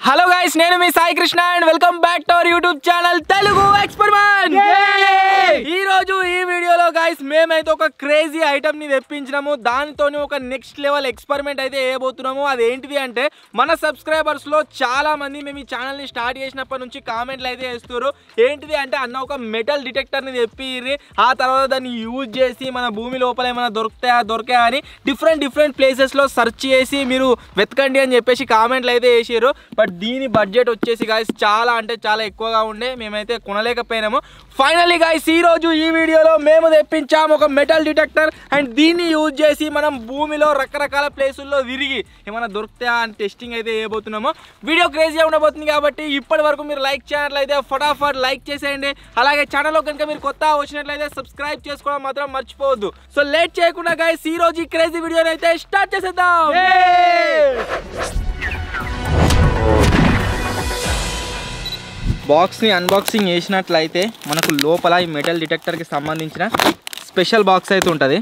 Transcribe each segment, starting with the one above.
Hello guys, నేను మీ Sai Krishna and welcome back to our YouTube channel Telugu experiment. ఈ రోజు ఈ వీడియోలో గైస్ మేమైతే ఒక క్రేజీ ఐటమ్ ని తెప్పించినాము. దానితోని ఒక నెక్స్ట్ లెవెల్ ఎక్స్పెరిమెంట్ అయితే చేయబోతున్నాము. అదేంటిది అంటే మన సబ్స్క్రైబర్స్ లో చాలా మంది మేము ఈ ఛానల్ ని స్టార్ట్ చేసినప్పటి నుంచి కామెంట్లు అయితే చేస్తారు. ఏంటిది అంటే అన్న ఒక మెటల్ డిటెక్టర్ ని తెప్పిర్రి, ఆ తర్వాత దాన్ని యూజ్ చేసి మన భూమి లోపల ఏమైనా దొరికాయా అని డిఫరెంట్ ప్లేసెస్ లో సెర్చ్ చేసి మీరు వెతకండి అని చెప్పేసి కామెంట్లు అయితే చేసారు. బట్ దీని బడ్జెట్ వచ్చేసి గాయస్ చాలా అంటే చాలా ఎక్కువగా ఉండే, మేమైతే కొనలేకపోయినాము. ఫైనలీ గాయస్ ఈ రోజు ఈ వీడియోలో మేము తెప్పించాము ఒక మెటల్ డిటెక్టర్ అండ్ దీన్ని యూజ్ చేసి మనం భూమిలో రకరకాల ప్లేసుల్లో తిరిగి ఏమైనా దొరుకుతాయా అని టెస్టింగ్ అయితే చేయబోతున్నాము. వీడియో క్రేజీగా ఉండబోతుంది కాబట్టి ఇప్పటి వరకు మీరు లైక్ చేసినట్లయితే ఫటాఫట్ లైక్ చేసేయండి. అలాగే ఛానల్లో కనుక మీరు కొత్త వచ్చినట్లయితే సబ్స్క్రైబ్ చేసుకోవడం మాత్రం మర్చిపోవద్దు. సో లేట్ చేయకుండా గాయస్ ఈ రోజు ఈ క్రేజీ వీడియోని అయితే స్టార్ట్ చేసేద్దాం. బాక్స్ని అన్బాక్సింగ్ చేసినట్లయితే మనకు లోపల ఈ మెటల్ డిటెక్టర్కి సంబంధించిన స్పెషల్ బాక్స్ అయితే ఉంటుంది.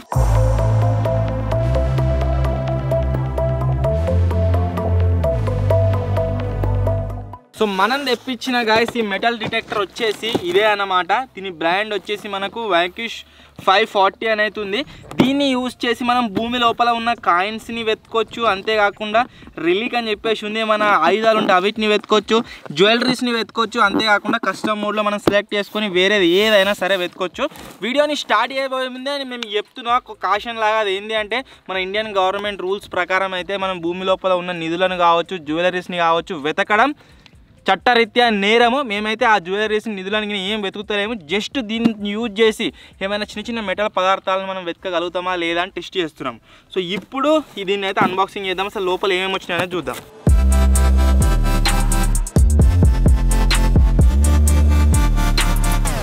సో మనం తెప్పించిన గాయస్ ఈ మెటల్ డిటెక్టర్ వచ్చేసి ఇదే అన్నమాట. దీని బ్రాండ్ వచ్చేసి మనకు వ్యాంకిష్ 540 అని అవుతుంది. దీన్ని యూజ్ చేసి మనం భూమి లోపల ఉన్న కాయిన్స్ని వెతుకోవచ్చు. అంతేకాకుండా రిలీక్ అని చెప్పేసి ఉంది, మన ఆయుధాలు ఉంటే అవిటిని వెతుకోవచ్చు, జ్యువెలరీస్ని వెతుకోవచ్చు. అంతేకాకుండా కస్టమ్ మోడ్లో మనం సెలెక్ట్ చేసుకొని వేరేది ఏదైనా సరే వెతుకోవచ్చు. వీడియోని స్టార్ట్ చేయబోయే ముందే మేము చెప్తున్నా ఒక కాషన్ లాగా. అది ఏంటి అంటే మన ఇండియన్ గవర్నమెంట్ రూల్స్ ప్రకారం అయితే మనం భూమి లోపల ఉన్న నిధులను కావచ్చు, జ్యువెలరీస్ని కావచ్చు వెతకడం చట్టరీత్యా నేరము. మేమైతే ఆ జ్యువెలరీస్ని నిధులని ఏం వెతుకుతలేము. జస్ట్ దీన్ని యూజ్ చేసి ఏమైనా చిన్న మెటల్ పదార్థాలను మనం వెతకగలుగుతామా లేదా అని టెస్ట్ చేస్తున్నాం. సో ఇప్పుడు దీన్ని అయితే అన్బాక్సింగ్ చేద్దాం. అసలు లోపల ఏమేమి వచ్చినాయో చూద్దాం.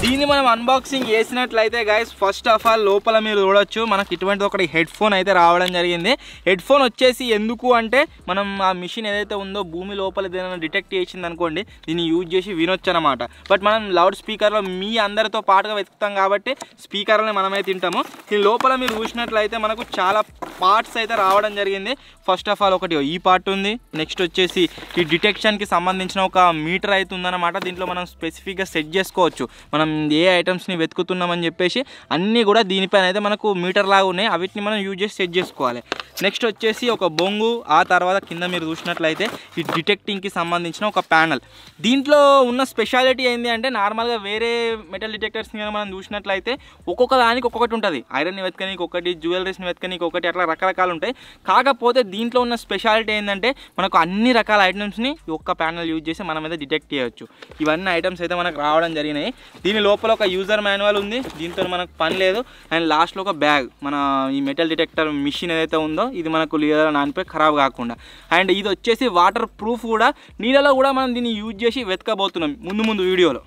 దీన్ని మనం అన్బాక్సింగ్ చేసినట్లయితే గైస్ ఫస్ట్ ఆఫ్ ఆల్ లోపల మీరు చూడొచ్చు మనకి ఇటువంటి ఒకటి హెడ్ ఫోన్ అయితే రావడం జరిగింది. హెడ్ ఫోన్ వచ్చేసి ఎందుకు అంటే మనం ఆ మిషన్ ఏదైతే ఉందో భూమి లోపల ఏదైనా డిటెక్ట్ చేసింది అనుకోండి, దీన్ని యూజ్ చేసి వినొచ్చు అనమాట. బట్ మనం లౌడ్ స్పీకర్లో మీ అందరితో పాటుగా వెతుకుతాం కాబట్టి స్పీకర్ని మనమైతే తింటాము. దీని లోపల మీరు చూసినట్లయితే మనకు చాలా పార్ట్స్ అయితే రావడం జరిగింది. ఫస్ట్ ఆఫ్ ఆల్ ఒకటి ఈ పార్ట్ ఉంది. నెక్స్ట్ వచ్చేసి ఈ డిటెక్షన్కి సంబంధించిన ఒక మీటర్ అయితే ఉందన్నమాట. దీంట్లో మనం స్పెసిఫిక్గా సెట్ చేసుకోవచ్చు మనం ఏ ఐటమ్స్ని వెతుకుతున్నామని చెప్పేసి. అన్నీ కూడా దీనిపైన అయితే మనకు మీటర్ లాగా ఉన్నాయి, అవిటిని మనం యూజ్ చేసి సెట్ చేసుకోవాలి. నెక్స్ట్ వచ్చేసి ఒక బొంగు, ఆ తర్వాత కింద మీరు చూసినట్లయితే ఈ డిటెక్టింగ్కి సంబంధించిన ఒక ప్యానల్. దీంట్లో ఉన్న స్పెషాలిటీ ఏంటి అంటే నార్మల్గా వేరే మెటల్ డిటెక్టర్స్ని మనం చూసినట్లయితే ఒక్కొక్క దానికి ఒక్కొక్కటి ఉంటుంది. ఐరన్ని వెతకనీకి ఒకటి, జ్యువెలరీస్ని వెతకనీకి ఒకటి, అట్లా రకరకాలు ఉంటాయి. కాకపోతే దీంట్లో ఉన్న స్పెషాలిటీ ఏంటంటే మనకు అన్ని రకాల ఐటమ్స్ని ఒక్క ప్యానల్ యూజ్ చేసి మనం అయితే డిటెక్ట్ చేయవచ్చు. ఇవన్నీ ఐటమ్స్ అయితే మనకు రావడం జరిగినాయి. దీని లోపల ఒక యూజర్ మాన్యువల్ ఉంది, దీంతో మనకు పని లేదు. అండ్ లాస్ట్లో ఒక బ్యాగ్, మన ఈ మెటల్ డిటెక్టర్ మిషన్ ఏదైతే ఉందో ఇది మనకు లేదా నానిపోయి ఖరాబ్ కాకుండా. అండ్ ఇది వచ్చేసి వాటర్ ప్రూఫ్ కూడా, నీళ్ళలో కూడా మనం దీన్ని యూజ్ చేసి వెతకబోతున్నాం ముందు వీడియోలో.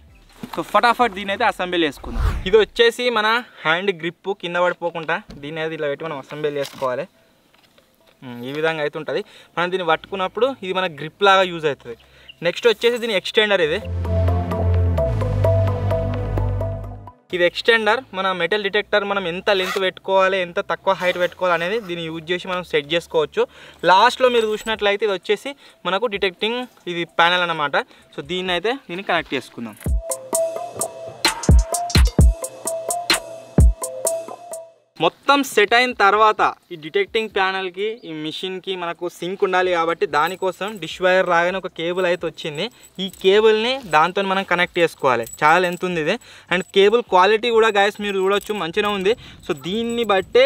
సో ఫటాఫట్ దీన్ని అయితే అసెంబ్లీ చేసుకుందాం. ఇది వచ్చేసి మన హ్యాండ్ గ్రిప్, కింద పడిపోకుండా దీన్ని అయితే ఇలా పెట్టి మనం అసెంబ్లీ చేసుకోవాలి. ఈ విధంగా అయితే ఉంటుంది. మనం దీన్ని పట్టుకున్నప్పుడు ఇది మన గ్రిప్ లాగా యూజ్ అవుతుంది. నెక్స్ట్ వచ్చేసి దీని ఎక్స్టెండర్. ఇది ఎక్స్టెండర్. మన మెటల్ డిటెక్టర్ మనం ఎంత లెంత్ పెట్టుకోవాలి, ఎంత తక్కువ హైట్ పెట్టుకోవాలి అనేది దీన్ని యూజ్ చేసి మనం సెట్ చేసుకోవచ్చు. లాస్ట్లో మీరు చూసినట్లయితే ఇది వచ్చేసి మనకు డిటెక్టింగ్ ఇది ప్యానల్ అన్నమాట. సో దీన్ని కనెక్ట్ చేసుకుందాం. మొత్తం సెట్ అయిన తర్వాత ఈ డిటెక్టింగ్ ప్యానల్కి ఈ మిషన్కి మనకు సింక్ ఉండాలి కాబట్టి దానికోసం డిష్ వైర్ లాగానే ఒక కేబుల్ అయితే వచ్చింది. ఈ కేబుల్ని దాంతో మనం కనెక్ట్ చేసుకోవాలి. చాలా లెంత్ ఉంది ఇది. అండ్ కేబుల్ క్వాలిటీ కూడా గాయస్ మీరు చూడొచ్చు మంచిగా ఉంది. సో దీన్ని బట్టే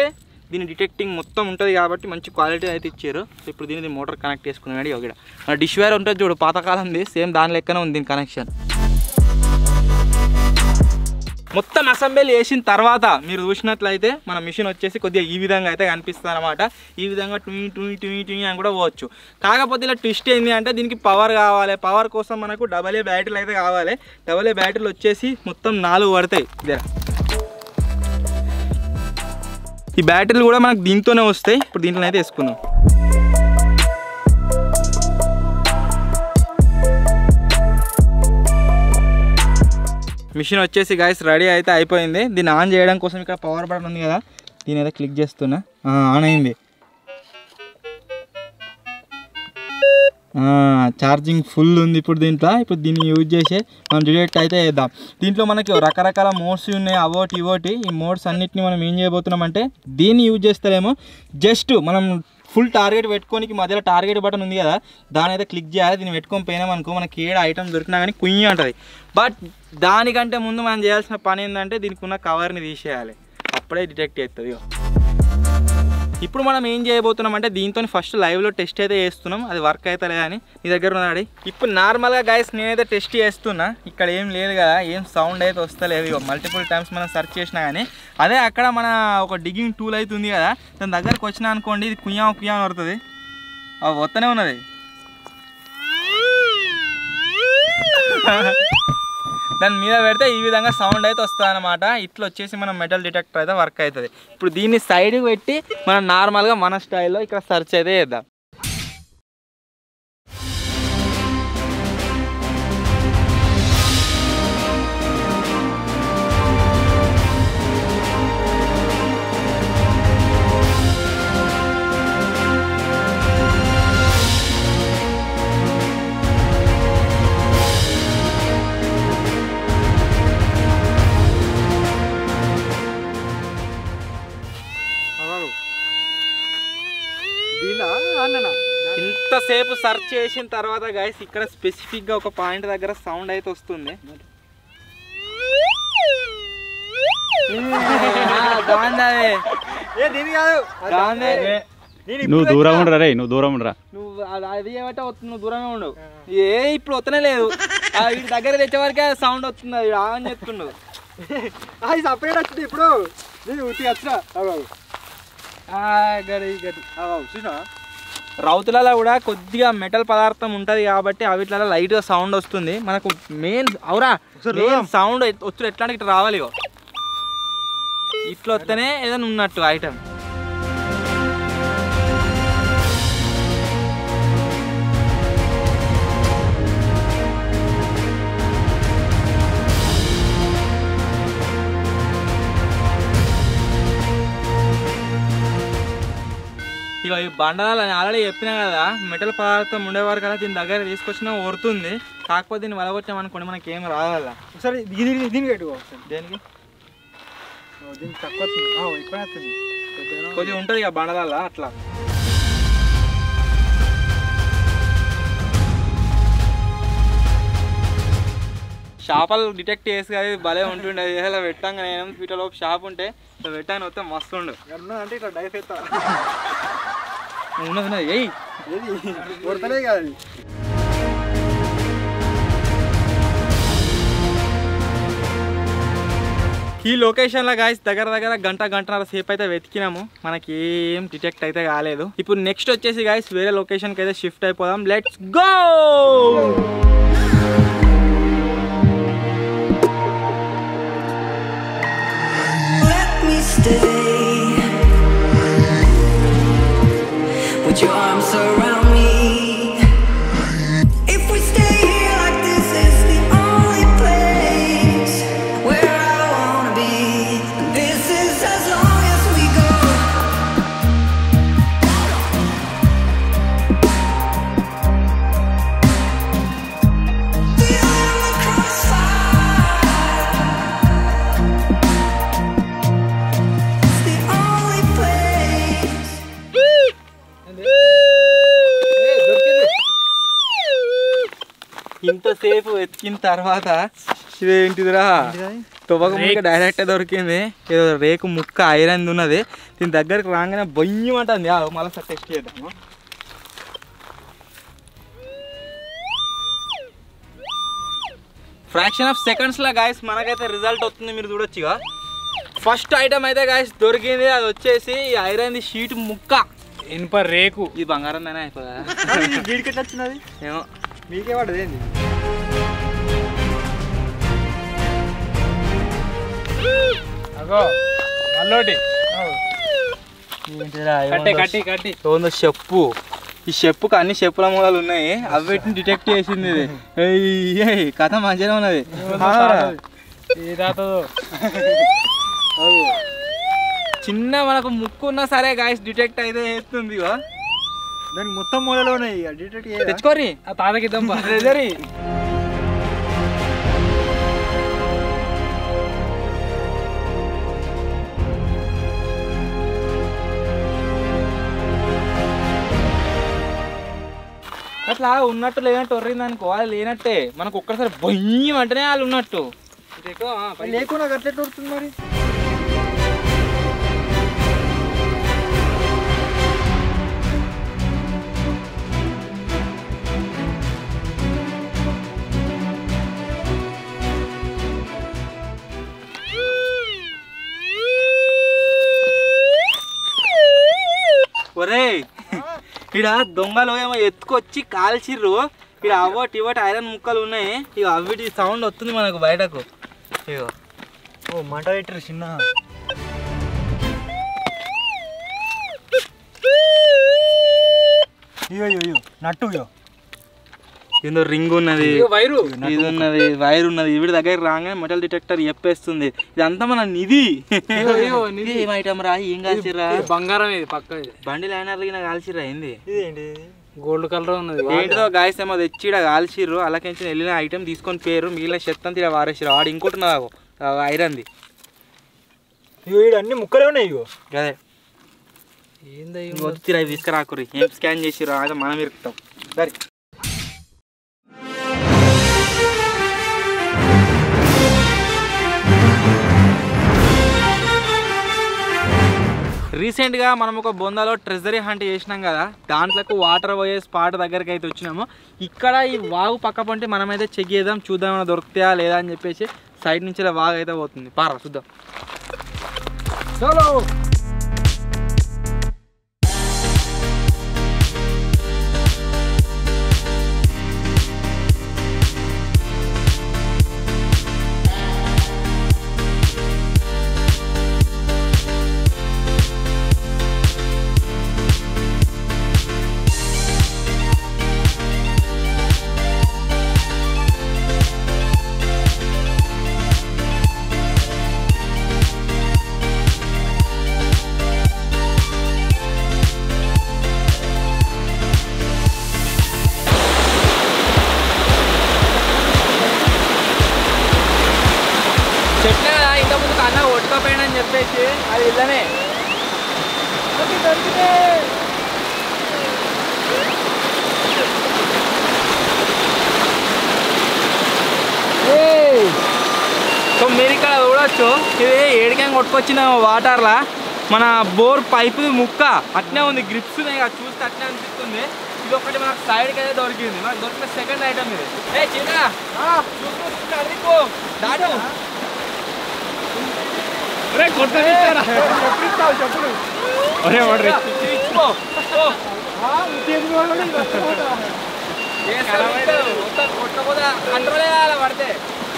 దీని డిటెక్టింగ్ మొత్తం ఉంటుంది కాబట్టి మంచి క్వాలిటీ అయితే ఇచ్చారు. సో ఇప్పుడు దీన్ని మోటార్ కనెక్ట్ చేసుకున్నాడు. ఇక్కడ మన డిష్ వైర్ ఉంటుంది చూడు, పాతకాలంది, సేమ్ దాని లెక్కనే ఉంది దీని కనెక్షన్. మొత్తం అసెంబ్లీ చేసిన తర్వాత మీరు చూసినట్లయితే మన మిషన్ వచ్చేసి కొద్దిగా ఈ విధంగా అయితే కనిపిస్తుంది అనమాట. ఈ విధంగా ట్వీ అని కూడా పోవచ్చు. కాకపోతే ఇలా ట్విస్ట్ ఏంటి అంటే దీనికి పవర్ కావాలి. పవర్ కోసం మనకు AA బ్యాటరీలు అయితే కావాలి. AA బ్యాటరీలు వచ్చేసి మొత్తం 4 పడతాయి. ఈ బ్యాటరీలు కూడా మనకు దీంతోనే వస్తాయి. ఇప్పుడు దీంట్లో అయితే వేసుకుందాం. మిషన్ వచ్చేసి గాయస్ రెడీ అయితే అయిపోయింది. దీన్ని ఆన్ చేయడం కోసం ఇక్కడ పవర్ బటన్ ఉంది కదా, దీని అయితే క్లిక్ చేస్తున్నా. ఆన్ అయింది. ఛార్జింగ్ ఫుల్ ఉంది ఇప్పుడు దీంట్లో. ఇప్పుడు దీన్ని యూజ్ చేసి మనం డిటెక్ట్ అయితే చేద్దాం. దీంట్లో మనకి రకరకాల మోడ్స్ ఉన్నాయి, అవోటి ఇవోటి. ఈ మోడ్స్ అన్నిటిని మనం ఏం చేయబోతున్నాం అంటే దీన్ని యూజ్ చేస్తారేమో జస్ట్ మనం ఫుల్ టార్గెట్ పెట్టుకోనికి మధ్యలో టార్గెట్ బటన్ ఉంది కదా, దాని అయితే క్లిక్ చేయాలి. దీన్ని పెట్టుకొని పోయినామనుకో మనకి ఏడ ఐటమ్ దొరికినా కానీ కుయ్యి ఉంటుంది. బట్ దానికంటే ముందు మనం చేయాల్సిన పని ఏంటంటే దీనికి ఉన్న కవర్ని తీసేయాలి, అప్పుడే డిటెక్ట్ చేస్తుంది. ఇప్పుడు మనం ఏం చేయబోతున్నాం అంటే దీంతో ఫస్ట్ లైవ్లో టెస్ట్ అయితే చేస్తున్నాం, అది వర్క్ అయితే లేదని. నీ దగ్గర ఉన్నాడు. ఇప్పుడు నార్మల్గా గైస్ నేనైతే టెస్ట్ చేస్తున్నా, ఇక్కడ ఏం లేదు కదా, ఏం సౌండ్ అయితే వస్తలేదు. మల్టిపుల్ టైమ్స్ మనం సెర్చ్ చేసినా కానీ అదే అక్కడ మన ఒక డిగ్గింగ్ టూల్ అయితే ఉంది కదా, దాని దగ్గరకు వచ్చినా అనుకోండి ఇది కుయ్యా కుయ్యా వస్తుంది, అవి వస్తూనే ఉన్నది. దాని మీద పెడితే ఈ విధంగా సౌండ్ అయితే వస్తుంది అనమాట. ఇట్లా వచ్చేసి మనం మెటల్ డిటెక్టర్ అయితే వర్క్ అవుతుంది. ఇప్పుడు దీన్ని సైడ్కి పెట్టి మనం నార్మల్గా మన స్టైల్లో ఇక్కడ సెర్చ్ అయితే చేద్దాం. ఇంతసేపు సర్చ్ చేసిన తర్వాత గైస్ ఇక్కడ స్పెసిఫిక్గా ఒక పాయింట్ దగ్గర సౌండ్ అయితే వస్తుంది. నువ్వు దూరం ఉండరా రే, నువ్వు దూరం ఉండరా. నువ్వు అది ఏమంటే వస్తుంది, నువ్వు దూరమే ఉండవు. ఇప్పుడు వస్తూనే లేదు, వీటి దగ్గర తెచ్చే వరకే సౌండ్ వస్తుంది. అది ఆన్ చెప్తుండవు, అది సపరేట్ వచ్చింది. ఇప్పుడు నేను ఉత్తిగా వచ్చినా చూసినా రౌతులలో కూడా కొద్దిగా మెటల్ పదార్థం ఉంటుంది కాబట్టి అవిట్లలో లైట్గా సౌండ్ వస్తుంది. మనకు మెయిన్ అవురా సౌండ్ వచ్చి ఎట్లా ఇట్లా రావాలి, ఇట్లా వస్తేనే ఏదైనా ఉన్నట్టు ఐటమ్. ఇక ఈ బండలాలు ఆల్రెడీ చెప్పినా కదా, మెటల్ పదార్థం ఉండేవారు కదా, దీని దగ్గర తీసుకొచ్చినా ఓరుతుంది. కాకపోతే దీన్ని వలగొచ్చాం అనుకోండి మనకి ఏం రావాల. ఒకసారి దీనికి పెట్టుకో. దేనికి దీనికి తక్కువ ఎక్కువ కొద్దిగా ఉంటుంది ఇక బండలాల అట్లా. చేపలు డిటెక్ట్ చేసి కదా భలే ఉంటుండే. ఇలా పెట్టాక నేను వీటిలో షాప్ ఉంటే పెట్టాను వస్తే మస్తు ఉండు అంటే ఇట్లా డైఫ్ అవుతా ఉన్నది ఉన్నది. ఏయ్ కొడతలే కాదు. ఈ లొకేషన్లో గాయస్ దగ్గర గంటన్నర సేపు అయితే వెతికినాము, మనకి ఏం డిటెక్ట్ అయితే కాలేదు. ఇప్పుడు నెక్స్ట్ వచ్చేసి గాయస్ వేరే లొకేషన్కి అయితే షిఫ్ట్ అయిపోదాం. Let's go. Would your arms surround me? If we stay here like this, it's the only place where I wanna be. This is as long as we go. Beyond the crossfire, it's the only place. ఇంతసేపు వెతికిన తర్వాత ఇదేంటిదిరా తువ్వక ముక్క direct దొరికింది. ఏదో రేకు ముక్క iron ఉన్నది. దీని దగ్గరకు రాగానే బొయ్యమంటుంది. మళ్ళీ సార్ టెస్ట్ చేద్దాము. ఫ్రాక్షన్ ఆఫ్ సెకండ్స్లో గాయస్ మనకైతే రిజల్ట్ వస్తుంది, మీరు చూడొచ్చు. ఇక ఫస్ట్ ఐటమ్ అయితే గాయస్ దొరికింది. అది వచ్చేసి ఐరన్ షీట్ ముక్క, ఇనుప రేకు. ఇది బంగారం దానే అయిపోదా? వీడికి ఎట్లా వచ్చినది ఏమో మీకే పడదు ఏంది? చెప్పు. ఈ చెప్పుకు అన్ని చెప్పుల మూలాలు ఉన్నాయి, అవిటిని డిటెక్ట్ చేసింది. ఇది కథ మంచిగా ఉన్నది. చిన్న మనకు ముక్కు ఉన్నా సరే గాయస్ డిటెక్ట్ అయితే చేస్తుంది. దానికి మొత్తం మూలలో ఉన్నాయి డిటెక్ట్ తెచ్చుకోరి ఆ తాతకి ఇద్దాం బా. ట్రెజరీ. అట్లా ఉన్నట్టు లేనట్టు ఒర్రింది అనుకో అది లేనట్టే మనకు ఒక్కసారి బొయ్యం అంటేనే వాళ్ళు ఉన్నట్టు. లేకుండా అట్లా దొరుకుతుంది మరి. ఒరే ఇక్కడ దొంగలు ఏమో ఎత్తుకొచ్చి కాల్చిర్రు. ఇక్కడ అవటి ఇవటి ఐరన్ ముక్కలు ఉన్నాయి. ఇక అవిటి సౌండ్ వస్తుంది మనకు బయటకు. ఇగో ఓ మంట పెట్టారు చిన్న. ఇయ్యో నట్టు ఏందో రింగ్ ఉన్నది, వైరు ఇది ఉన్నది, వైర్ ఉన్నది. వీడి దగ్గర రాగానే మెటల్ డిటెక్టర్ చెప్పేస్తుంది. ఇదంతా మన నిధి. ఏం ఐటమ్ రా, ఏం కాల్చిర్రా? బంగారం ఇది పక్క. బండి లైనర్ కాల్చిర్రా ఏంది? ఇదేంటి గోల్డ్ కలర్ ఉన్నది. ఏంటిదో గాయస్ ఏమో తెచ్చి ఇక్కడ కాల్చిర్రు. అలాగే వెళ్ళిన ఐటమ్ తీసుకొని పేరు మిగిలిన చెత్త అంతా ఇక్కడ వారేసారు. వాడు ఇంకోటి ఉన్నది ఐరన్ది. ఇగో ఈడ అన్ని ముక్కలే ఉన్నాయి. ఇగో అదే వద్దురా తీసుకురాకురి. ఏం స్కాన్ చేసిర్రు అదే మనం ఇరుకుతాం. సరే రీసెంట్గా మనం ఒక బొందలో ట్రెజరీ హంట్ చేసినాం కదా, దాంట్లోకి వాటర్ పోయే స్పాట్ దగ్గరికి అయితే వచ్చినాము. ఇక్కడ ఈ వాగు పక్క పంటే మనమైతే చెక్ చేద్దాం, చూద్దాం ఏమైనా దొరుకుతాయా లేదా అని చెప్పేసి. సైడ్ నుంచి వాగు అయితే పోతుంది. పారా చూద్దాం. చలో చెట్లే కదా ఇంతకుముందు కన్నా ఒట్టుకపోయానని చెప్పేసి అది ఇళ్ళనే దొరికితే. సో మీరు ఇక్కడ చూడొచ్చు, ఇది ఏడికాయ కొట్టుకొచ్చిన వాటర్లా మన బోర్ పైపు ముక్క అట్నే ఉంది. గ్రిప్స్ ఉన్నాయి కదా, చూస్తే అట్నే అనిపిస్తుంది. ఇది ఒకటి మనకు సైడ్కి అయితే దొరికింది. మనకు దొరికిన సెకండ్ ఐటమ్ ఇది. ఏ చిన్న చూసుకో దాడు.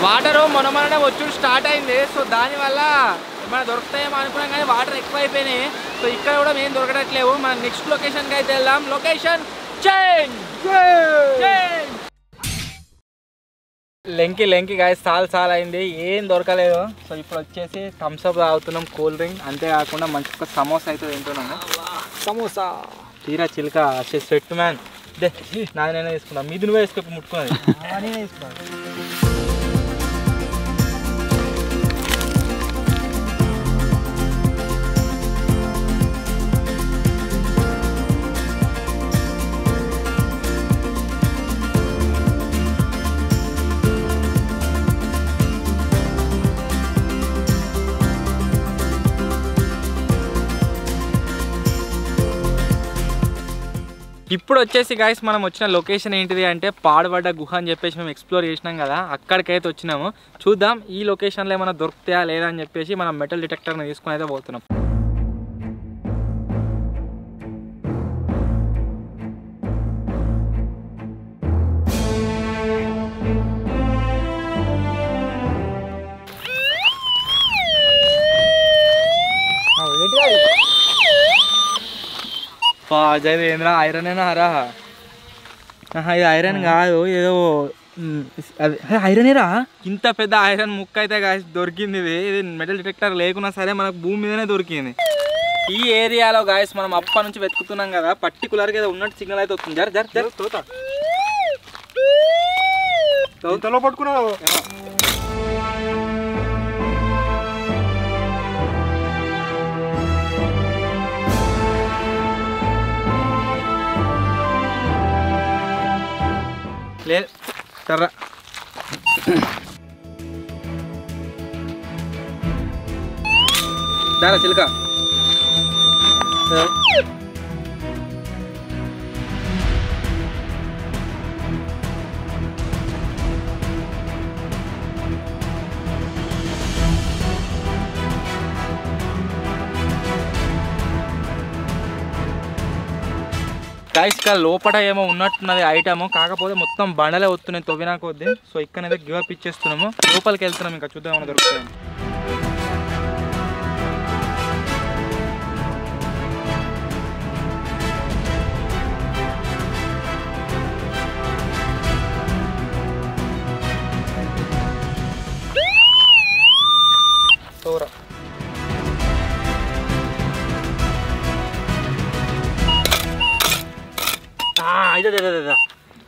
వాటర్ మొన్ననే వచ్చుడు స్టార్ట్ అయింది. సో దానివల్ల మన దొరుకుతాయేమో అనుకున్నాం కానీ వాటర్ ఎక్కువ అయిపోయినాయి. సో ఇక్కడ కూడా మేము దొరకట్లేవు. మన నెక్స్ట్ లొకేషన్కి అయితే వెళ్దాం. Location change. లెంకి గాయస్ చాలా అయింది, ఏం దొరకలేదు. సో ఇప్పుడు వచ్చేసి థమ్స్అప్ తాగుతున్నాం, కూల్ డ్రింక్. అంతేకాకుండా మంచి ఒక సమోసా అయితే తింటున్నాము. సమోసా తీరా చిలుక స్వెట్ మ్యాన్. దే నాది నేనే తీసుకున్నాను, మీది నువ్వే వేసుకో ముట్టుకున్నది. నేనే తీసుకున్నాను. ఇప్పుడు వచ్చేసి గాయస్ మనం వచ్చిన లొకేషన్ ఏంటిది అంటే పాడుబడ్డ గుహ అని చెప్పేసి మేము ఎక్స్ప్లోర్ చేసినాం కదా, అక్కడికైతే వచ్చినాము. చూద్దాం ఈ లొకేషన్లో ఏమైనా దొరుకుతాయా లేదా అని చెప్పేసి మనం మెటల్ డిటెక్టర్ని తీసుకుని అయితే పోతున్నాం. అజయ్ ఏంద్రా ఐరనేనా రా? ఇది ఐరన్ కాదు, ఏదో ఐరనేరా. ఇంత పెద్ద ఐరన్ ముక్క అయితే దొరికింది. ఇది మెటల్ డిటెక్టర్ లేకున్నా సరే మనకు భూమి మీదనే దొరికింది. ఈ ఏరియాలో గాయస్ మనం అప్పటి నుంచి వెతుకుతున్నాం కదా, పర్టికులర్గా ఏదో ఉన్నట్టు సిగ్నల్ అయితే వస్తుంది. జర జర జర తోతలో పట్టుకున్నావు. లేదు సర్రా దారా చిలుక. గాయస్ ఇక్కడ లోపల ఏమో ఉన్నట్టున్నది ఐటమ్, కాకపోతే మొత్తం బండలే వస్తున్నాయి తవ్వినా కొద్దీ. సో ఇక్కడైతే గివ్ అప్ ఇచ్చేస్తున్నాము, లోపలికి వెళ్తున్నాం. ఇంకా చూద్దాం ఏమైనా దొరుకుతాయి.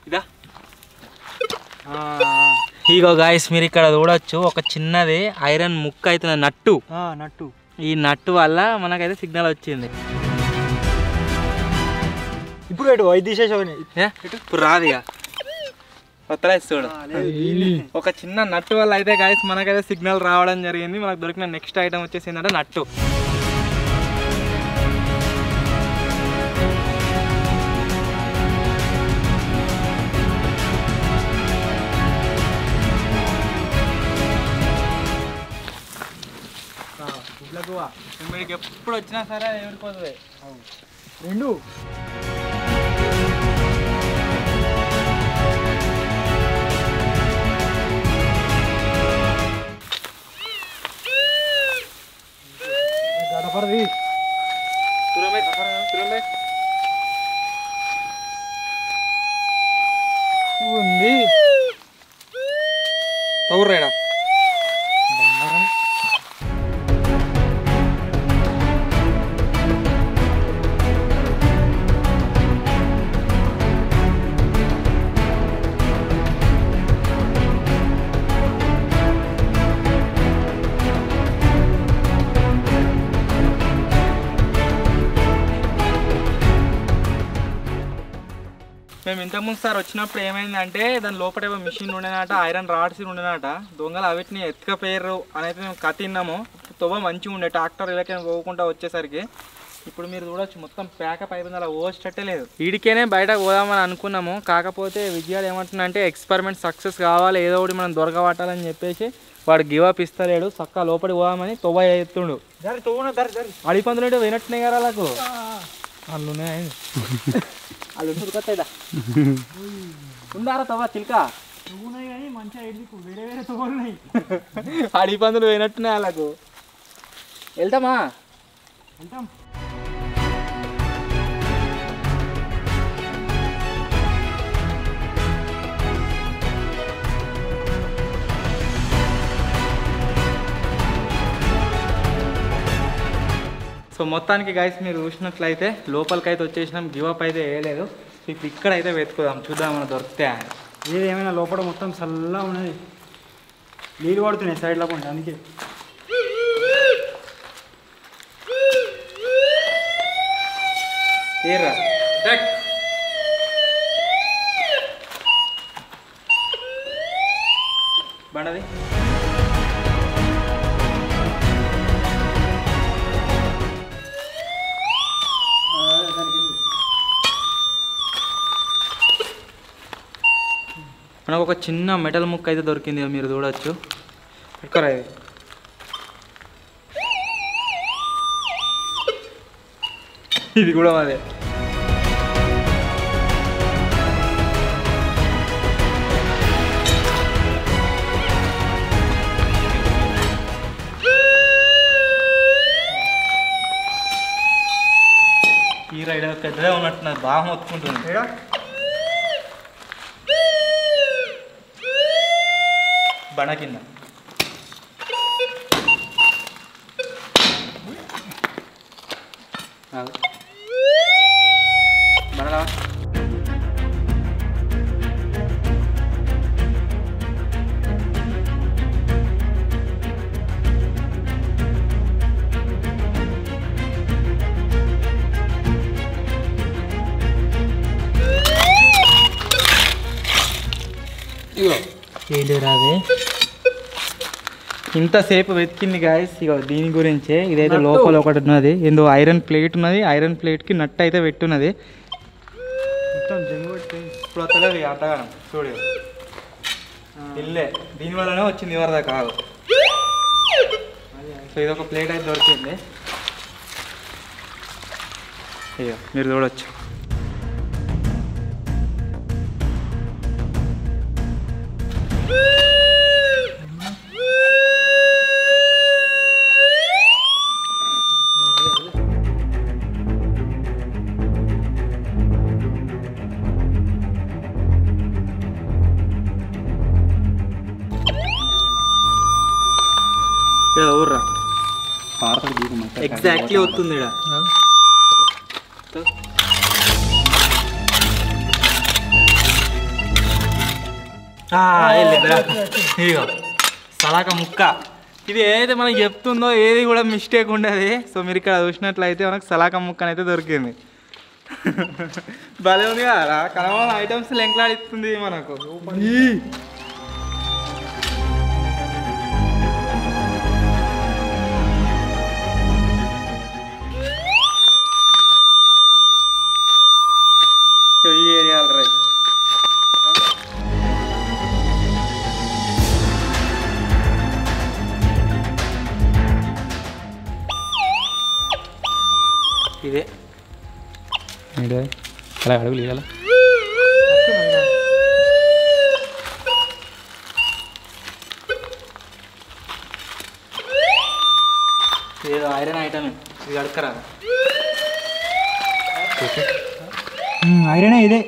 ఇదా ఇగో గాయస్ మీరు ఇక్కడ చూడొచ్చు, ఒక చిన్నది ఐరన్ ముక్క అవుతుంది నట్టు. ఈ నట్టు వల్ల మనకైతే సిగ్నల్ వచ్చింది. ఇప్పుడు ఐదు తీసేసావు. ఇప్పుడు రాదు ఇక కొత్తలేదు చూడు. ఒక చిన్న నట్టు వల్ల అయితే గాయస్ మనకైతే సిగ్నల్ రావడం జరిగింది. మనకు దొరికిన నెక్స్ట్ ఐటమ్ వచ్చేసి ఏంటంటే నట్టు. మీకు ఎప్పుడు వచ్చినా సరే ఎవరిపోతుంది రెండు. గడపరది ఉంది తౌర్రేడా బంగారం. మేము ఇంతకుముందు సార్ వచ్చినప్పుడు ఏమైందంటే దాని లోపల ఏమో మిషన్ ఉండేనట, ఐరన్ రాడ్స్ ఉండేనట. దొంగలు అవిటిని ఎత్తుకపోయారు అని అయితే మేము కతిన్నాము. తొవ్వ మంచిగా ఉండే ట్రాక్టర్ ఇలాకే పోకుండా వచ్చేసరికి. ఇప్పుడు మీరు చూడొచ్చు మొత్తం ప్యాకప్ అయిపోయింది, అలా ఓస్టట్టే లేదు. వీడికేనే బయటకు పోదామని అనుకున్నాము, కాకపోతే విజయాలు ఏమంటున్నాయంటే ఎక్స్పెరిమెంట్ సక్సెస్ కావాలి, ఏదో ఒకటి మనం దొరకబట్టాలని చెప్పేసి వాడు గివ్ అప్ ఇస్తలేడు. చక్కగా లోపలికి పోదామని తొవ్వ ఎత్తుండు. అడిపందులు అంటే వినట్టున్నాయి కదా వాళ్ళకు వాళ్ళు వాళ్ళు ఉరుకొస్తాయిదా ఉండారా తవ్వ చిల్క కానీ మంచిగా వేరే వేరే తోలున్నాయి. అడిపందులు పోయినట్టున్నాయి వాళ్ళకు. వెళ్తామా? వెళ్తాం. సో మొత్తానికి గైస్ మీరు చూసినట్లయితే లోపలికైతే వచ్చేసినాం, గివప్ అయితే వేయలేదు. సో ఇప్పుడు ఇక్కడైతే వెతుకుదాం, చూద్దాం మనం దొరికితే. ఏది ఏమైనా లోపల మొత్తం చల్లగా ఉన్నది, నీళ్ళు పడుతున్నాయి సైడ్లో పండి. అందుకే తీరా బండది. మనకు ఒక చిన్న మెటల్ ముక్క అయితే దొరికింది, మీరు చూడొచ్చు. ఇక్కడ ఇది కూడా అదే. ఈ రైడ్ పెద్దగా ఉన్నట్టున్నది, బాగా మొత్తుకుంటుంది. బండ కింద మనలా ఏంటి రాదే ఇంతసేపు వెతికింది గాయస్. ఇక దీని గురించే ఇదైతే లోపల ఒకటి ఉన్నది, ఏందో ఐరన్ ప్లేట్ ఉన్నది. ఐరన్ ప్లేట్కి నట్టు అయితే పెట్టున్నది. మొత్తం జంగు ఇప్పుడు వస్తలేదు అట్టగానం చూడు. ఇల్లే దీనివల్లనే వచ్చింది ఎవరిదా కాదు. సో ఇదొక ప్లేట్ అయితే దొరికింది. అయ్యో మీరు చూడవచ్చు. ఊర్రా ఎగ్జాక్ట్లీ వస్తుంది ఇక సలాక ముక్క. ఇది ఏదైతే మనకి చెప్తుందో ఏది కూడా మిస్టేక్ ఉండదు. సో మీరు ఇక్కడ చూసినట్లయితే మనకు సలాక ముక్క అయితే దొరికింది. భలే ఉంది కదా, కనవాల ఐటమ్స్ లెంకలాడిస్తుంది మనకు. ఈ ఏరియా రైట్ ఇదే అలా అడుగులు ఇవ్వాలా. ఏదో ఐరన్ ఐటమ్ ఇది అడకరా. ఐరనే ఇదే.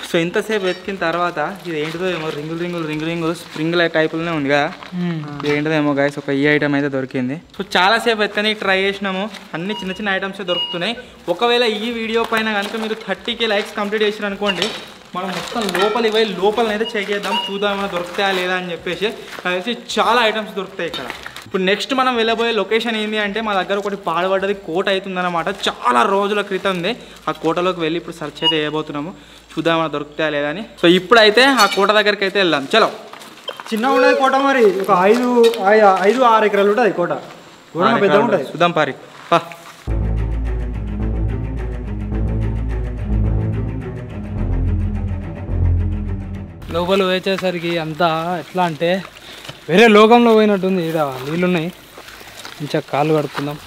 సో ఇంతసేపు వెతికిన తర్వాత ఇది ఏంటిదో ఏమో రింగులు స్ప్రింగ్ టైపులోనే ఉంది కదా. ఇది ఏంటిదో ఏమో గైస్, ఒక ఈ ఐటమ్ అయితే దొరికింది. సో చాలాసేపు వెతకని ట్రై చేసినాము, అన్ని చిన్న ఐటమ్స్ దొరుకుతున్నాయి. ఒకవేళ ఈ వీడియో పైన కనుక మీరు 30K లైక్స్ కంప్లీట్ చేసారు అనుకోండి, మనం మొత్తం లోపలనైతే చెక్ చేద్దాం, చూద్దాం ఏమైనా దొరుకుతాయా లేదా అని చెప్పేసి. కలిసి చాలా ఐటమ్స్ దొరుకుతాయి ఇక్కడ. ఇప్పుడు నెక్స్ట్ మనం వెళ్ళబోయే లొకేషన్ ఏంటి అంటే, మా దగ్గర ఒకటి పాడుపడ్డది కోట అవుతుందన్నమాట. చాలా రోజుల క్రితంది. ఆ కోటలోకి వెళ్ళి ఇప్పుడు సర్చ్ అయితే వేయబోతున్నాము, చూద్దాం ఏమైనా దొరుకుతాయా లేదా అని. సో ఇప్పుడైతే ఆ కోట దగ్గరికి అయితే వెళ్దాం. చలో. చిన్న ఉండదు కోట, మరి ఒక 5-6 ఎకరాలు ఉంటుంది కోట. పెద్ద ఉంటుంది. చూద్దాం పారి. లోపల వేసేసరికి అంతా ఎట్లా అంటే వేరే లోకంలో పోయినట్టుంది. ఇక్కడ నీళ్ళున్నాయి, మంచిగా కాళ్ళు కడుక్కుందాం.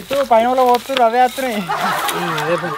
ఇటు పైన పోతున్నారు, అవే వస్తున్నాయి. అదే పని.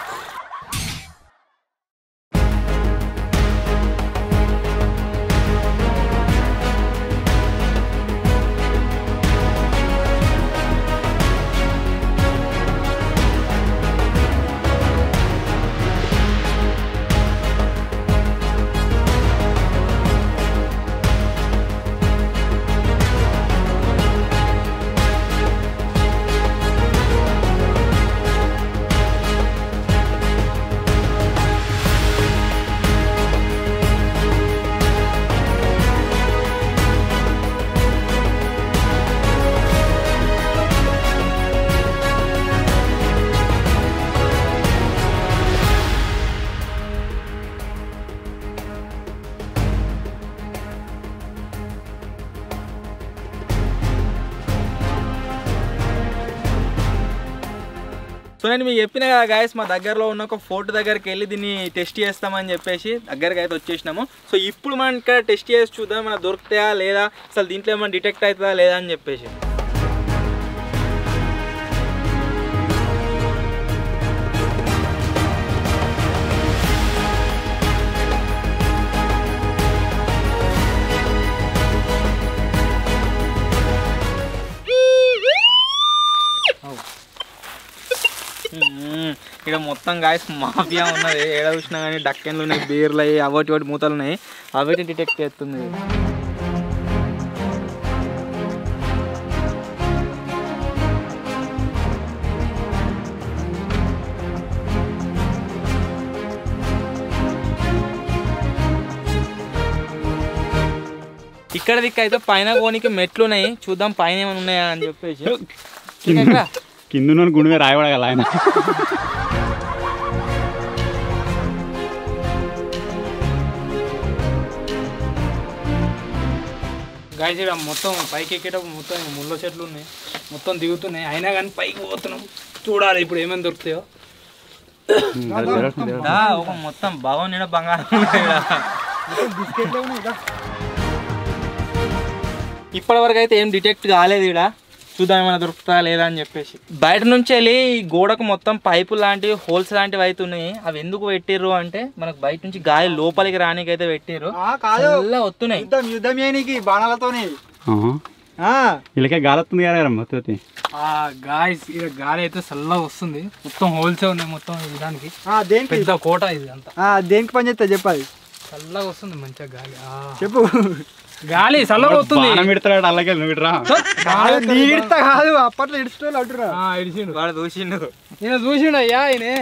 సో నేను మీకు చెప్పిన కదా గాయస్, మా దగ్గరలో ఉన్న ఒక ఫోర్ట్ దగ్గరికి వెళ్ళి దీన్ని టెస్ట్ చేస్తామని చెప్పేసి దగ్గరికి అయితే వచ్చేసినాము. సో ఇప్పుడు మనం ఇక్కడ టెస్ట్ చేసి చూద్దాం ఏమైనా దొరుకుతాయా లేదా, అసలు దీంట్లో ఏమైనా డిటెక్ట్ అవుతుందా లేదా అని చెప్పేసి. ఇక్కడ మొత్తం గాయస్ మాఫియా ఉన్నది. ఏడ చూసినా కానీ డక్కెన్లు ఉన్నాయి, బీర్లు అయ్యి అవటి మూతలు ఉన్నాయి, అవిటిని డిటెక్ట్ చేస్తుంది. ఇక్కడ దిక్కు అయితే పైన కోనికి మెట్లు ఉన్నాయి, చూద్దాం పైన ఏమైనా ఉన్నాయా అని చెప్పేసి. కింద గుండె రాయబడగల ఆయన. గాయస్ ఇక్కడ మొత్తం పైకి ఎక్కేటప్పుడు మొత్తం ముళ్ళ చెట్లు ఉన్నాయి, మొత్తం దిగుతున్నాయి, అయినా కానీ పైకి పోతున్నాం. చూడాలి ఇప్పుడు ఏమేమి దొరుకుతాయో. ఒక మొత్తం భవన్ బంగారం ఇప్పటి వరకు అయితే ఏం డిటెక్ట్ కాలేదు. ఇక్కడ చూద్దాం ఏమైనా దొరుకుతా లేదా అని చెప్పేసి. బయట నుంచి వెళ్ళి గోడకు మొత్తం పైపు లాంటివి హోల్స్ లాంటివి అయితే ఉన్నాయి. అవి ఎందుకు పెట్టిర్రు అంటే మనకు బయట నుంచి గాలి లోపలికి రానికి అయితే పెట్టిర్రు. వస్తున్నాయి యుద్ధం చేయడానికి బాణాలతోనే. ఇలాగే గాలి వస్తుంది కదా మొత్తం. గాయస్ ఇక్కడ గాలి అయితే చల్లగా వస్తుంది, మొత్తం హోల్సే ఉన్నాయి మొత్తం దానికి. దేనికి పెద్ద కోట ఇది అంతా. దేనికి పని చేస్తా చెప్పాలి. చల్లగా వస్తుంది మంచిగా గాలి. చెప్పు. గాలి చల్లగా వస్తుంది. అలాగే కాదు అప్పట్లో ఇడుచుకోవాలి అంటున్నా. ఇడిచిండు వాడు చూసిండు, నేను చూసిండు అయ్యా ఆయనే.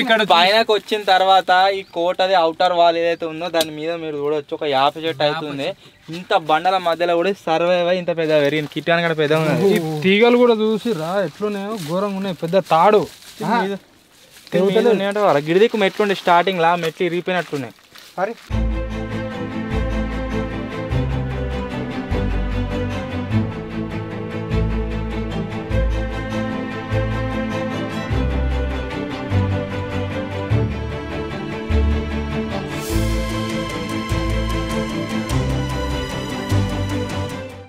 ఇక్కడ పైనకు వచ్చిన తర్వాత ఈ కోటది అవుటర్ వాల్ ఏదైతే ఉందో దాని మీద మీరు చూడొచ్చు ఒక 50 చెట్టు అవుతుంది. ఇంత బండల మధ్యలో కూడా సర్వైవ్ అయ్యి ఇంత పెద్ద పెరిగింది. కిట్టాన్ కూడా పెద్ద ఉన్నది. తీగలు కూడా చూసిరా ఎట్లున్నాయో, ఘోరంగా ఉన్నాయి. పెద్ద తాడు గిడిదిక్కు మెట్లుండే స్టార్టింగ్ లా మెట్లు ఇరిగిపోయినట్టున్నాయి. సరే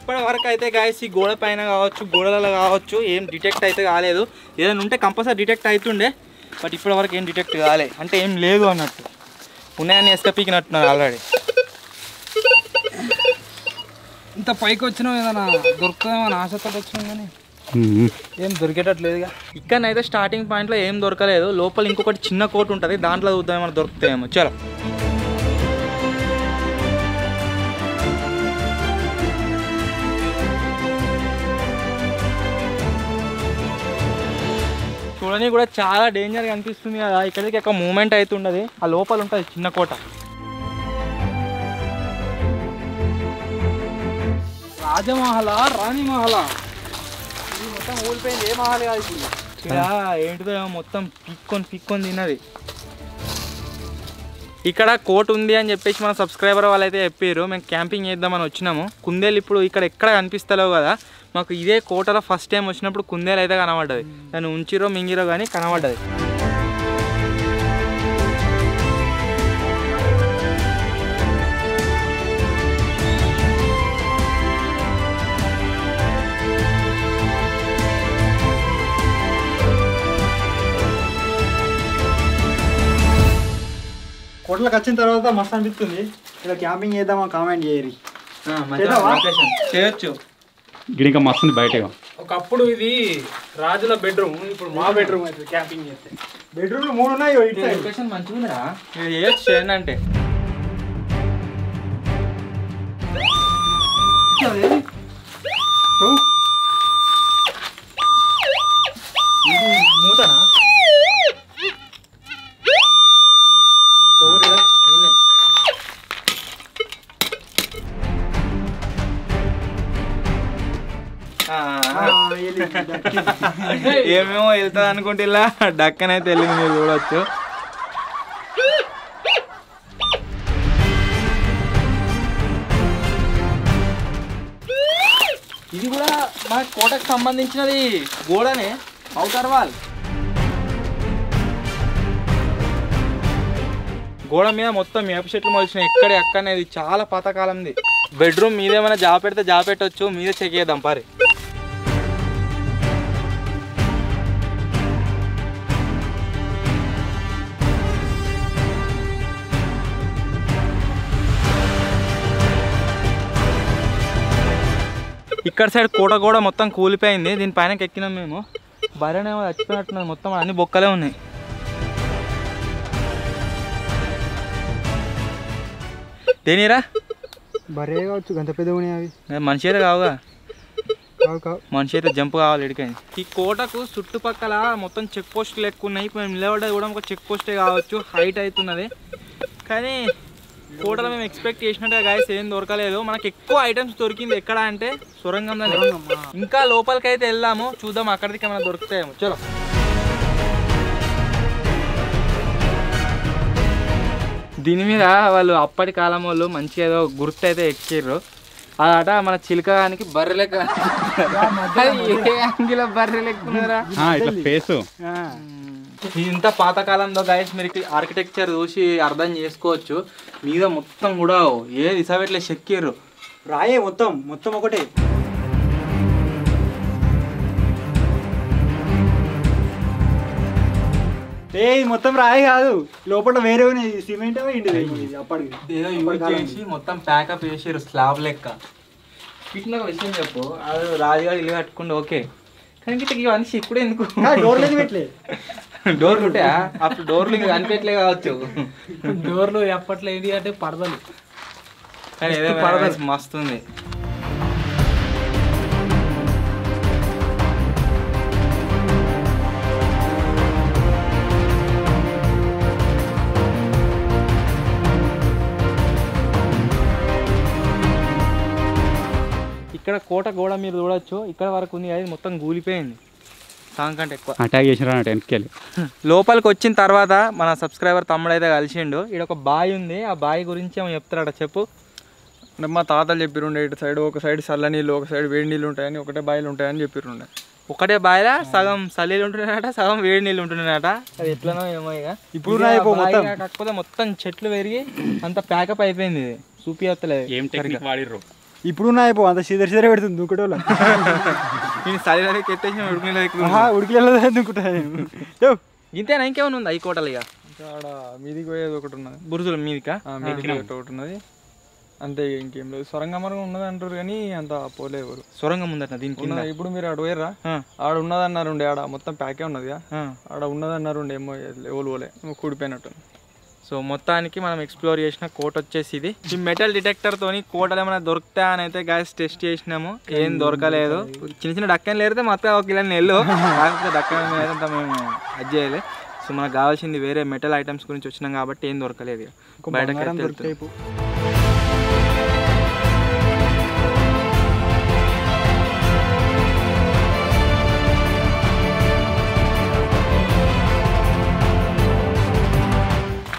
ఇప్పటి వరకు అయితే గాయస్ ఈ గోడ పైన కావచ్చు గోడలలో కావచ్చు ఏం డిటెక్ట్ అయితే కాలేదు. ఏదైనా ఉంటే కంపల్సరీ డిటెక్ట్ అవుతుండే, బట్ ఇప్పటి వరకు ఏం డిటెక్ట్ కాలే. అంటే ఏం లేదు అన్నట్టు, ఉన్నాయని ఎస్కపీకినట్టున్నారు ఆల్రెడీ. ఇంత పైకి వచ్చినాం ఏదైనా దొరుకుతుందేమో అని ఆశతో వచ్చినాం కానీ ఏం దొరికేటట్లేదుగా. ఇక్కడనైతే స్టార్టింగ్ పాయింట్లో ఏం దొరకలేదు. లోపల ఇంకొకటి చిన్న కోట ఉంటుంది, దాంట్లో చూద్దాం ఏమైనా దొరుకుతాయేమో. చలో చూడని కూడా చాలా డేంజర్గా అనిపిస్తుంది కదా. ఇక్కడికి ఒక మూమెంట్ అవుతుండదు, ఆ లోపల ఉంటుంది చిన్న కోట. రాజమహలా రాణి మహలా ఇది మొత్తం ఊడిపోయింది. ఏ మహాల్ కాదు ఇది. ఇక్కడ ఏంటిదో మొత్తం పిక్కొని తిన్నది. ఇక్కడ కోట ఉంది అని చెప్పేసి మన సబ్స్క్రైబర్ వాళ్ళైతే చెప్పారు. మేము క్యాంపింగ్ చేద్దామని వచ్చినాము. కుందేలు ఇప్పుడు ఇక్కడ ఎక్కడ కనిపిస్తలేవు కదా. మాకు ఇదే కోటలో ఫస్ట్ టైం వచ్చినప్పుడు కుందేలు అయితే కనబడ్డది. దాన్ని ఉంచిరో మింగిరో కానీ కనబడ్డది. కోటలకు వచ్చిన తర్వాత మస్తు అనిపిస్తుంది. ఇక్కడ క్యాంపింగ్ చేద్దామా కామెంట్ చేయరి. చేయొచ్చు. గిడిక మస్తుంది బయట. ఒకప్పుడు ఇది రాజుల బెడ్రూమ్, ఇప్పుడు మా బెడ్రూమ్ అయితే క్యాంపింగ్ చేస్తే. బెడ్రూమ్లు 3 ఉన్నాయి. లొకేషన్ మంచిగా ఉందా చేయొచ్చు. చేయండి అంటే మూతనా ఏమేమో వెళ్తుంది అనుకుంటే ఇలా డక్కనైతే వెళ్ళింది. మీరు చూడవచ్చు. ఇది కూడా మన కోటకు సంబంధించినది గోడనే, అవుటర్ వాల్. గోడ మీద మొత్తం వేప చెట్లు మొలిచినాయి. ఎక్కడే అక్కడనేది చాలా పాతకాలంది. బెడ్రూమ్ మీద ఏమైనా జాబ్ పెడితే జాబ్ పెట్టవచ్చు. మీద చెక్ చేద్దాం పారి. ఇక్కడ సైడ్ కోట కూడా మొత్తం కూలిపోయింది. దీనిపైన ఎక్కినాం మేము. బర్రెనేమో చచ్చిపోయినట్టున్నది. మొత్తం అన్ని బొక్కలే ఉన్నాయి. దేనిరా బరే కావచ్చు, గంత పెద్ద ఉన్నాయి అవి. మనిషి అయితే కావుగా. కావు మనిషి అయితే జంప్ కావాలి ఎడికైంది. ఈ కోటకు చుట్టుపక్కల మొత్తం చెక్ పోస్టులు ఎక్కువ ఉన్నాయి. మేము నిలబడ్డది కూడా ఒక చెక్ పోస్టే కావచ్చు. హైట్ అవుతున్నది కానీ కోటలో మేము ఎక్స్పెక్ట్ చేసినట్టుగా గాయస్ ఏం దొరకలేదు. మనకి ఎక్కువ ఐటమ్స్ దొరికింది ఎక్కడ అంటే సొరంగంలో. ఇంకా లోపలికి అయితే వెళ్దాము, చూద్దాం అక్కడికి ఏమైనా దొరుకుతాయేమో. చలో. దీని మీద వాళ్ళు అప్పటి కాలం వాళ్ళు మంచిగా ఏదో గుర్తు అయితే ఎక్కిర్రు. అదట మన చిలకానికి బర్రె లెక్క. బర్రె లెక్కున్నారా ఫేసు. ఇంత పాతకాలంలో గాయస్ మీరు ఆర్కిటెక్చర్ చూసి అర్థం చేసుకోవచ్చు. మీద మొత్తం కూడా ఏది ఇసవెట్లే చెక్కిర్రు. రాయే మొత్తం ఒకటే. మొత్తం రాయి కాదు, లోపల వేరే సిమెంట్ అప్పటికి ఏదో యూజ్ చేసి మొత్తం ప్యాకప్ చేసారు స్లాబ్ లెక్క. ఇట్లా ఒక విషయం చెప్పు, అది రాజుగారు ఇల్లు కట్టుకుంటే ఓకే, కానీ ఇట్లా ఇవన్నీ చెక్కుడు ఎందుకు? డోర్లు పెట్టలే. డోర్లు ఉంటాయా? అప్పుడు డోర్లు ఇంకా కనిపెట్టలే కావచ్చు. డోర్లు ఎప్పట్లో ఏంటి అంటే పడదలు, కానీ ఏదో పడదలు మస్తుంది. ఇక్కడ కోట గోడ మీరు చూడొచ్చు, ఇక్కడ వరకు ఉంది, అది మొత్తం కూలిపోయింది. సాంగ్ కంటే ఎక్కువ అటాక్ చేసినా వెనక్కి. లోపలికి వచ్చిన తర్వాత మన సబ్స్క్రైబర్ తమ్ముడు అయితే కలిసిండు. ఇక్కడ ఒక బావి ఉంది, ఆ బావి గురించి ఏమో చెప్తారట, చెప్పు. అంటే మా తాతలు చెప్పిరుండే, ఇటు సైడ్ ఒక సైడ్ చల్ల నీళ్ళు ఒక సైడ్ వేడి నీళ్ళు ఉంటాయని, ఒకటే బావిలు ఉంటాయని చెప్పిరుండే. ఒకటే బావిలా సగం చల్లీలు ఉంటున్నాయట, సగం వేడి నీళ్ళు ఉంటున్నాయట. అది ఎట్లనో ఏమో ఇక. ఇప్పుడు కాకపోతే మొత్తం చెట్లు పెరిగి అంత ప్యాకప్ అయిపోయింది. ఇది చూపియత్తలేదు ఏం టెక్నిక్ వాడిర్రు. ఇప్పుడు అంత సిదర పెడుతుంది దుంకుటోళ్ళ. నేను చలిలోకి ఎత్తేసి ఉడికిలేదు దుంకుతా. ఇంతేనా? ఇంకేమైనా ఉంది ఈ కోటలు? ఇక ఆడ మీదికి పోయేది ఒకటి ఉన్నది, బురుజుల మీదికా మీదికి ఒకటి ఉన్నది అంతే, ఇంకేం లేదు. సొరంగ మార్గం ఉన్నది అంటారు కానీ అంత పోలే ఎవరు. సొరంగం ఉందట దీనికి. ఇప్పుడు మీరు ఆడ పోయారా? ఆడ ఉన్నది అన్నారుండే, ఆడ మొత్తం ప్యాకే ఉన్నదిగా, ఆడ ఉన్నది అన్నారుండే, ఏమో ఎవరు పోలే, కూడిపోయినట్టు. సో మొత్తానికి మనం ఎక్స్ప్లోర్ చేసిన కోట వచ్చేసి ఇది. ఈ మెటల్ డిటెక్టర్ తోని కోటలు ఏమైనా దొరుకుతా అని అయితే గ్యాస్ టెస్ట్ చేసినాము, ఏం దొరకలేదు. చిన్న చిన్న డక్కన్ లేరితే మొత్తం ఒక కిలో నెల్లు, కాకపోతే డక్కన్ మీద అయితే మేము అది చేయలేదు. సో మనకు కావాల్సింది వేరే మెటల్ ఐటమ్స్ గురించి వచ్చినాం కాబట్టి ఏం దొరకలేదు. బయటకు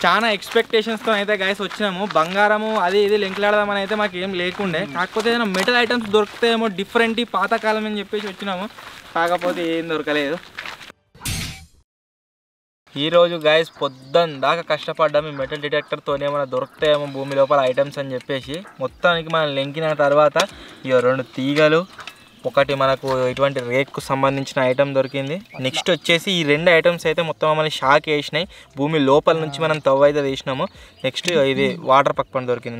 చాలా ఎక్స్పెక్టేషన్స్తో అయితే గైస్ వచ్చినాము. బంగారము అది ఇది లెంకులాడదామని అయితే మాకు ఏం లేకుండే, కాకపోతే ఏదైనా మెటల్ ఐటమ్స్ దొరుకుతాయేమో డిఫరెంట్ పాతకాలం అని చెప్పేసి వచ్చినాము, కాకపోతే ఏం దొరకలేదు. ఈరోజు గైస్ పొద్దున్న దాకా కష్టపడ్డాము ఈ మెటల్ డిటెక్టర్తో ఏమైనా దొరుకుతాయేమో భూమి లోపల ఐటమ్స్ అని చెప్పేసి. మొత్తానికి మనం లెంకిన తర్వాత ఇక 2 తీగలు, ఒకటి మనకు ఇటువంటి రేక్కు సంబంధించిన ఐటమ్ దొరికింది. నెక్స్ట్ వచ్చేసి ఈ 2 ఐటమ్స్ అయితే మొత్తం మమ్మల్ని షాక్ వేసినాయి. భూమి లోపల నుంచి మనం తవ్వ అయితే తీసినాము. నెక్స్ట్ ఇది వాటర్ పక్కన దొరికింది.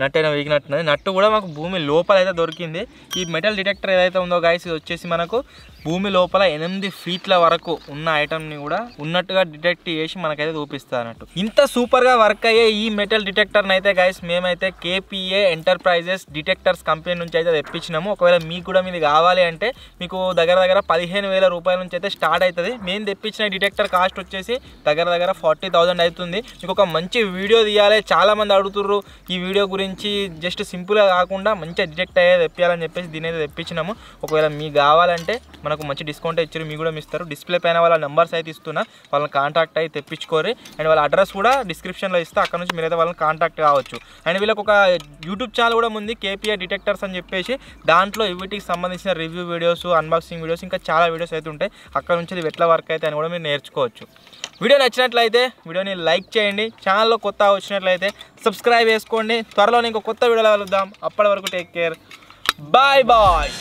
నట్టైనా వీగినట్టున్నది. నట్టు కూడా మాకు భూమి లోపల అయితే దొరికింది. ఈ మెటల్ డిటెక్టర్ ఏదైతే ఉందో గైస్ ఇది వచ్చేసి మనకు భూమి లోపల 8 ఫీట్ల వరకు ఉన్న ఐటమ్ని కూడా ఉన్నట్టుగా డిటెక్ట్ చేసి మనకైతే చూపిస్తుంది అన్నట్టు. ఇంత సూపర్గా వర్క్ అయ్యే ఈ మెటల్ డిటెక్టర్ని అయితే గైస్ మేమైతే KPA ఎంటర్ప్రైజెస్ డిటెక్టర్స్ కంపెనీ నుంచి అయితే తెప్పించినాము. ఒకవేళ మీకు కూడా మీది కావాలి అంటే మీకు దగ్గర 15,000 రూపాయల నుంచి అయితే స్టార్ట్ అవుతుంది. మేము తెప్పించిన డిటెక్టర్ కాస్ట్ వచ్చేసి దగ్గర 40,000 అవుతుంది. మీకు ఒక మంచి వీడియో తీయాలి, చాలామంది అడుగుతుర్రు ఈ వీడియో గురించి, జస్ట్ సింపుల్గా కాకుండా మంచిగా డిటెక్ట్ అయ్యేది తెప్పించాలని చెప్పేసి దీని అయితే తెప్పించినాము. ఒకవేళ మీకు కావాలంటే మనకు మంచి డిస్కౌంట్ ఇచ్చారు, మీకు కూడా ఇస్తారు. డిస్ప్లే పైన వాళ్ళ నెంబర్స్ అయితే ఇస్తున్నా, వాళ్ళని కాంటాక్ట్ అయితే తెప్పించుకోరు. అండ్ వాళ్ళ అడ్రస్ కూడా డిస్క్రిప్షన్లో ఇస్తే అక్కడ నుంచి మీరైతే వాళ్ళని కాంటాక్ట్ కావచ్చు. అండ్ వీళ్ళకి ఒక యూట్యూబ్ ఛానల్ కూడా ఉంది KPA డిటెక్టర్స్ అని చెప్పేసి, దాంట్లో వీటికి సంబంధించిన రివ్యూ వీడియోస్, అన్బాక్సింగ్ వీడియోస్, ఇంకా చాలా వీడియోస్ అయితే ఉంటాయి. అక్కడ నుంచి ఇది ఎట్లా వర్క్ అయితే అని కూడా మీరు నేర్చుకోవచ్చు. వీడియో నచ్చినట్లయితే వీడియోని లైక్ చేయండి, ఛానల్లో కొత్త వచ్చినట్లయితే సబ్స్క్రైబ్ చేసుకోండి. త్వరలో ఇంకో కొత్త వీడియోలో కలుద్దాం. అప్పటి వరకు టేక్ కేర్, బాయ్ బాయ్.